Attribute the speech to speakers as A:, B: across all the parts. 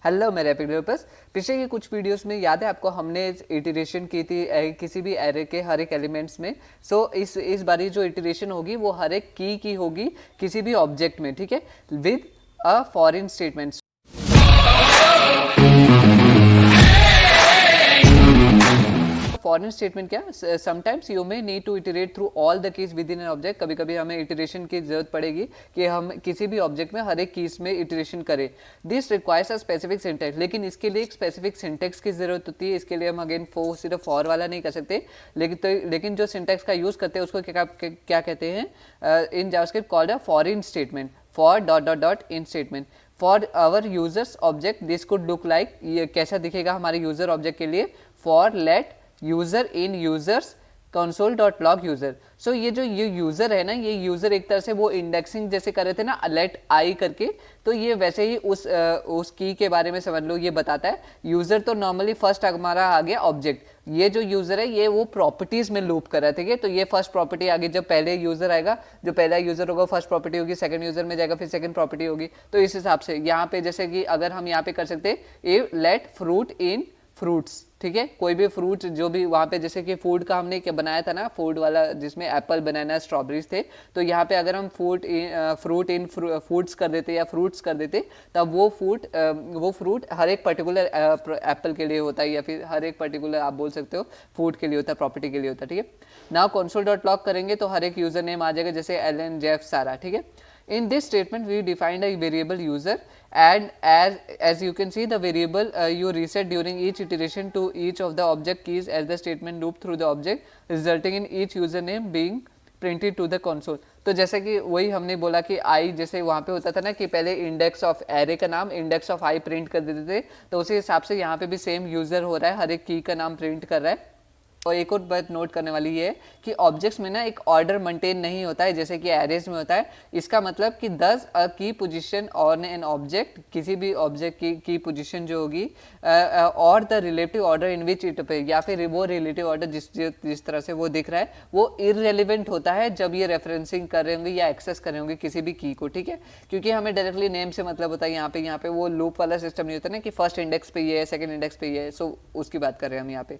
A: Hello मेरे rapid developers. पिछले के कुछ वीडियोस में याद है आपको, हमने इटरेशन की थी किसी भी एरे के हर एक एलिमेंट्स में। इस बारी जो इटरेशन होगी वो हर एक की होगी किसी भी ऑब्जेक्ट में, ठीक है, with a for in statement. For in statement क्या, sometimes you may need to iterate through all the keys within an object. कभी कभी हमें इटरेशन की जरूरत पड़ेगी कि हम किसी भी ऑब्जेक्ट में हर एक कीज में इटरेशन करें। This requires a specific syntax, लेकिन इसके लिए एक स्पेसिफिक सिंटेक्स की जरूरत होती है। इसके लिए हम अगेन सिर्फ फॉर वाला नहीं कर सकते, लेकिन जो सिंटेक्स का यूज करते हैं उसको क्या कहते हैं in JavaScript, called a for in statement, for dot dot dot in statement for our users object. This could look like, ये कैसा दिखेगा हमारे यूजर ऑब्जेक्ट के लिए, for let user in users console dot log user. So ये जो ये user है ना, ये यूजर एक तरह से वो इंडेक्सिंग जैसे कर रहे थे ना लेट आई करके, तो ये वैसे ही उस की के बारे में समझ लो, ये बताता है। यूजर तो नॉर्मली फर्स्ट हमारा आ गया ऑब्जेक्ट, ये जो यूजर है ये वो प्रॉपर्टीज में लूप कर रहा है, ठीक है। तो ये फर्स्ट प्रॉपर्टी आगे, जब पहले यूजर आएगा, जो पहला यूजर होगा फर्स्ट प्रॉपर्टी होगी, सेकंड यूजर में जाएगा फिर सेकंड प्रॉपर्टी होगी। तो इस हिसाब से यहाँ पे जैसे कि अगर हम यहाँ पे कर सकते हैं लेट फ्रूट इन फ्रूट्स, ठीक है, कोई भी फ्रूट जो भी वहाँ पे, जैसे कि फूड का हमने क्या बनाया था ना, फूड वाला जिसमें एप्पल बनाना स्ट्रॉबेरीज थे, तो यहाँ पे अगर हम फ्रूट इन फूड्स कर देते या फ्रूट्स कर देते, तब वो फ्रूट हर एक पर्टिकुलर एप्पल के लिए होता है, या फिर हर एक पर्टिकुलर आप बोल सकते हो फूड के लिए होता है, प्रॉपर्टी के लिए होता है, ठीक है। नाउ कंसोल डॉट लॉग करेंगे तो हर एक यूजर नेम आ जाएगा, जैसे एलन, जेफ, सारा, ठीक है। In this statement we defined a variable user, and as you can see the variable you reset during each iteration to each of the object keys as the statement loop through the object, resulting in each username being printed to the console। तो जैसे कि वही हमने बोला कि आई, जैसे वहाँ पे होता था ना कि पहले इंडेक्स ऑफ एरे का नाम इंडेक्स ऑफ आई प्रिंट कर देते थे, तो उसी हिसाब से यहाँ पे भी सेम यूजर हो रहा है, हर एक की का नाम प्रिंट कर रहा है। और एक और बात नोट करने वाली ये है कि ऑब्जेक्ट्स में ना एक ऑर्डर मेंटेन नहीं होता है जैसे कि एरेज में होता है। इसका मतलब कि 10 की पोजीशन ऑन एन ऑब्जेक्ट, किसी भी ऑब्जेक्ट की पोजीशन जो होगी, और the relative order in which it पे, या फिर वो रिलेटिव ऑर्डर जिस तरह से वो दिख रहा है वो इररेलेवेंट होता है जब ये रेफरेंसिंग कर रहे होंगे या एक्सेस कर रहे होंगे किसी भी की को, ठीक है। क्योंकि हमें डायरेक्टली नेम से मतलब होता है, यहाँ पे वो लूप वाला सिस्टम नहीं होता ना कि फर्स्ट इंडेक्स पे ये है, सेकंड इंडेक्स पे ये है, सो उसकी बात कर रहे हैं हम यहाँ पे।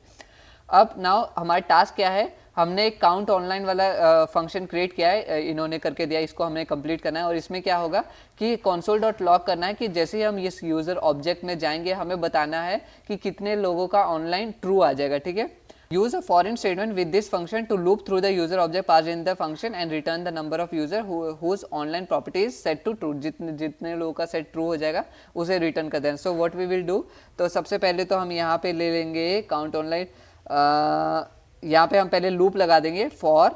A: अब नाउ हमारा टास्क क्या है, हमने एक काउंट ऑनलाइन वाला फंक्शन क्रिएट किया है, इन्होंने करके दिया, इसको हमने कंप्लीट करना है। और इसमें क्या होगा कि कंसोल डॉट लॉग करना है कि जैसे ही हम इस यूजर ऑब्जेक्ट में जाएंगे हमें बताना है कि कितने लोगों का ऑनलाइन ट्रू आ जाएगा, ठीक है। Use a for in statement with this function to loop through the user object pass in the function and return the number of user whose online property is set to true. जितने लोगों का set true हो जाएगा उसे return कर देना। So what we will do, तो सबसे पहले तो हम यहाँ पे ले लेंगे काउंट ऑनलाइन, यहाँ पे हम पहले लूप लगा देंगे फॉर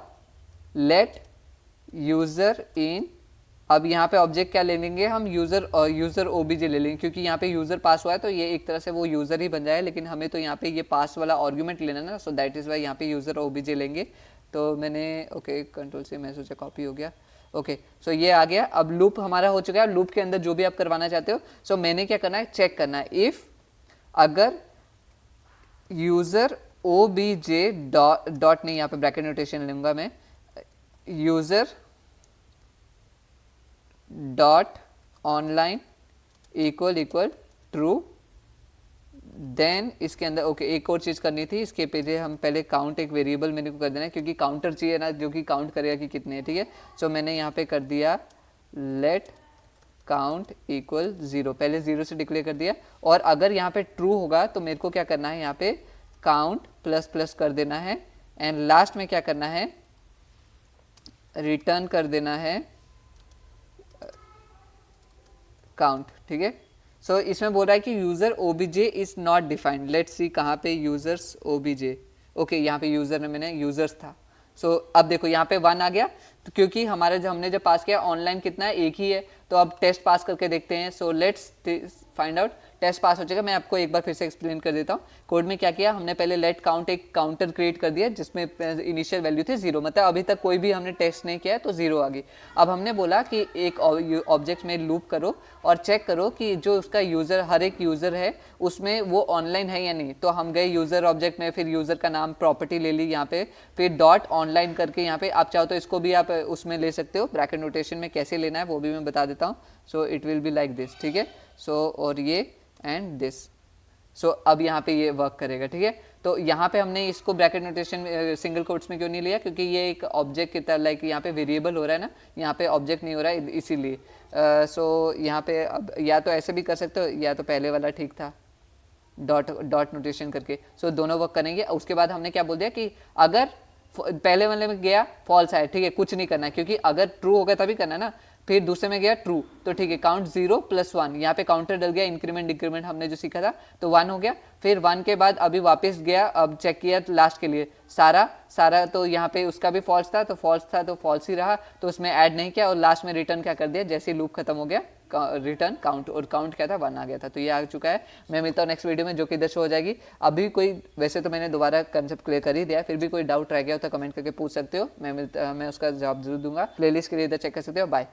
A: लेट यूजर इन। अब यहाँ पे ऑब्जेक्ट क्या ले लेंगे हम, यूजर ओबीजे ले लेंगे, क्योंकि यहाँ पे यूजर पास हुआ है तो ये एक तरह से वो यूजर ही बन जाए, लेकिन हमें तो यहाँ पे ये पास वाला आर्गुमेंट लेना ना, सो दैट इज वाई यहाँ पे यूजर ओबीजे लेंगे। तो मैंने ओके कंट्रोल से मैं सोचा कॉपी हो गया, ओके सो ये आ गया। अब लूप हमारा हो चुका है, लूप के अंदर जो भी आप करवाना चाहते हो, सो मैंने क्या करना है, चेक करना है इफ अगर यूजर ओबीजे डॉट नहीं, यहाँ पे ब्रैकेट नोटेशन लूंगा मैं, user dot online equal true, then इसके अंदर ओके एक और चीज करनी थी, इसके पीछे हम पहले काउंट एक वेरिएबल मैंने को कर देना है, क्योंकि काउंटर चाहिए ना जो कि काउंट करेगा कि कितने हैं, ठीक है। सो मैंने यहाँ पे कर दिया लेट काउंट इक्वल 0, पहले 0 से डिक्लेयर कर दिया। और अगर यहाँ पे ट्रू होगा तो मेरे को क्या करना है, यहाँ पे काउंट प्लस प्लस कर देना है, एंड लास्ट में क्या करना है, रिटर्न कर देना है काउंट, ठीक है। सो इसमें बोल रहा है कि user OBJ is not defined. Let's see कहाँ पे यूजर्स ओबीजे, ओके यहाँ पे यूजर में मैंने यूजर्स था। सो अब देखो यहाँ पे 1 आ गया, तो क्योंकि हमारे हमने जब पास किया ऑनलाइन कितना है, एक ही है, तो अब टेस्ट पास करके देखते हैं। So let's find out, test pass हो जाएगा। मैं आपको एक बार फिर से एक्सप्लेन कर देता हूँ। कोड में क्या किया हमने, पहले लेट काउंट एक काउंटर क्रिएट कर दिया जिसमें इनिशियल वैल्यू थी 0, मतलब अभी तक कोई भी हमने टेस्ट नहीं किया है तो 0 आ गई। अब हमने बोला कि एक ऑब्जेक्ट में लूप करो और चेक करो कि जो उसका यूजर, हर एक यूजर है उसमें वो ऑनलाइन है या नहीं। तो हम गए यूजर ऑब्जेक्ट में, फिर यूजर का नाम प्रॉपर्टी ले ली यहाँ पे, फिर डॉट ऑनलाइन करके यहाँ पे, आप चाहो तो इसको भी आप उसमें ले सकते हो, ब्रैकेट नोटेशन में कैसे लेना है वो भी मैं बता देता हूँ। So it will be like this, ठीक है। सो और ये एंड दिस। सो अब यहाँ पे ये वर्क करेगा, ठीक है। तो यहाँ पे हमने इसको ब्रैकेट नोटेशन सिंगल कोट्स में क्यों नहीं लिया, क्योंकि ये एक ऑब्जेक्ट की तरह, लाइक यहाँ पे वेरिएबल हो रहा है ना, यहाँ पे ऑब्जेक्ट नहीं हो रहा है, इसीलिए। सो यहाँ पे अब या तो ऐसे भी कर सकते हो, या तो पहले वाला ठीक था, डॉट डॉट नोटेशन करके। सो दोनों वर्क करेंगे। उसके बाद हमने क्या बोल दिया कि अगर पहले वाले में गया फॉल्स आया, ठीक है, कुछ नहीं करना है, क्योंकि अगर ट्रू हो गया तभी करना है ना। फिर दूसरे में गया ट्रू, तो ठीक है, काउंट 0 + 1, यहाँ पे काउंटर डल गया, इंक्रीमेंट डिक्रीमेंट हमने जो सीखा था, तो 1 हो गया। फिर 1 के बाद अभी वापस गया, अब चेक किया लास्ट के लिए सारा तो यहाँ पे उसका भी फॉल्स था, तो फॉल्स ही रहा, तो उसमें ऐड नहीं किया, और लास्ट में रिटर्न क्या कर दिया, जैसे लूप खत्म हो गया रिटर्न काउंट, और काउंट क्या था 1 आ गया था। तो ये आ चुका है। मैं मिलता हूँ नेक्स्ट वीडियो में, जो कि इधर शो हो जाएगी। अभी कोई, वैसे तो मैंने दोबारा कंसेप्ट क्लियर कर ही दिया, फिर भी कोई डाउट रह गया हो तो कमेंट करके पूछ सकते हो, मैं उसका जवाब जरूर दूंगा। प्लेलिस्ट के लिए इधर चेक कर सकते हो। बाय।